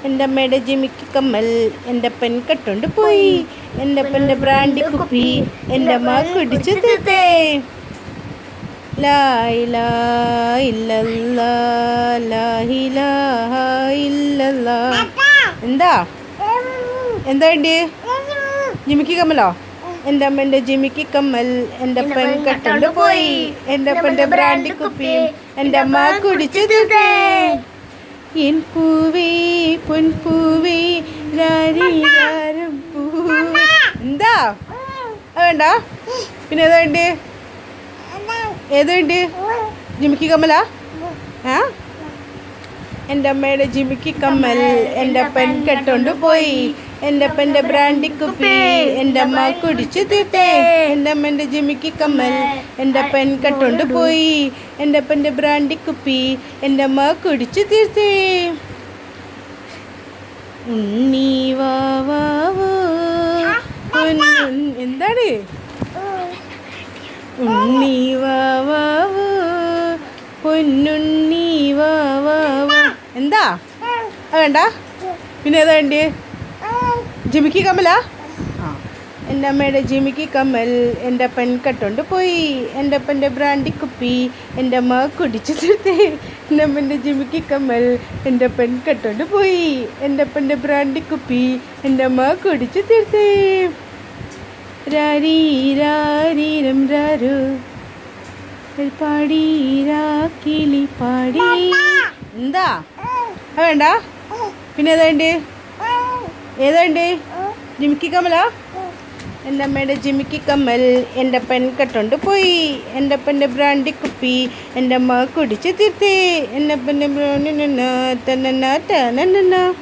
എൻ്റെ അമ്മയുടെ ജിമിക്ക് കമ്മൽ എൻ്റെ പെൻ കെട്ടോണ്ട് പോയി. എൻ്റെ പെൻ്റെ ബ്രാൻഡി കുപ്പി എൻ്റെ അമ്മ കുടിച്ചു തീർത്തേ. ലാ ഇലാഹ ഇല്ലല്ലാഹ് ലാ ഇലാഹ ഇല്ലല്ലാഹ്. എന്താ വേണ്ടി? ജിമിക്ക് കമ്മലോ? എൻ്റെ അമ്മേൻ്റെ ജിമിക്ക് കമ്മൽ എൻ്റെ പെൻ കെട്ടോണ്ട് പോയി. എൻ്റെ പെൻ്റെ ബ്രാൻഡി കുപ്പി എൻ്റെ അമ്മ കുടിച്ചു തീർത്തേ. എൻ പൂവേ പൊൻപൂവേ രാരീരാരം പൂവേ. എന്താ വേണ്ട? പിന്നെ ഏത് വേണ്ടി? ജിമിക്ക് കമ്മലാ? എൻ്റെ അമ്മയുടെ ജിമിക്ക് കമ്മൽ എൻ്റെ പെൻ കെട്ടോണ്ട് പോയി. എൻ്റെ പെൻ്റെ ബ്രാൻഡി കുപ്പി എൻ്റെ അമ്മ കുടിച്ചു തീർത്തേ. എൻ്റെ അമ്മേൻ്റെ ജിമിക്ക് കമ്മൽ എൻ്റെ പെൻ കെട്ടോണ്ട് പോയി. എൻ്റെ പെൻ്റെ ബ്രാൻഡി കുപ്പി എൻ്റെ അമ്മ കുടിച്ചു തീർത്തേ. ഉണ്ണി വാവാവോ എന്താണ്? ഉണ്ണി വാവാവോ പൊന്നുണ്ണി വാവാവോ. എന്താ വേണ്ട? പിന്നെ ഏതാ വേണ്ടി? ജിമിക്ക് കമ്മലാ? എൻ്റെ അമ്മയുടെ ജിമിക്ക് കമ്മൽ എൻ്റെ പെൻ കെട്ടോണ്ട് പോയി. എൻ്റെ പെൻ്റെ ബ്രാൻഡി കുപ്പി എൻ്റെ അമ്മ കുടിച്ചു തീർത്തേ. എൻ്റെ അമ്മേൻ്റെ ജിമിക്ക് കമ്മൽ എൻ്റെ പെൻ കെട്ടോണ്ട് പോയി. എൻ്റെ പെൻ്റെ ബ്രാൻഡി കുപ്പി എൻ്റെ അമ്മ കുടിച്ചു തീർത്തേ. രാരീരാരീരം രാരു പാടി കിളി പാടി. എന്താ വേണ്ട? പിന്നെ ഏതാ വേണ്ടി? ജിമിക്ക് കമ്മലാ? എൻ്റെ അമ്മയുടെ ജിമിക്ക് കമ്മൽ എൻ്റെ പെൻ കെട്ടോണ്ട് പോയി. എൻ്റെ പെൻ്റെ ബ്രാൻഡി കുപ്പി എൻ്റെ അമ്മ കുടിച്ചു തീർത്തേ. എൻ്റെ പെൻ്റെ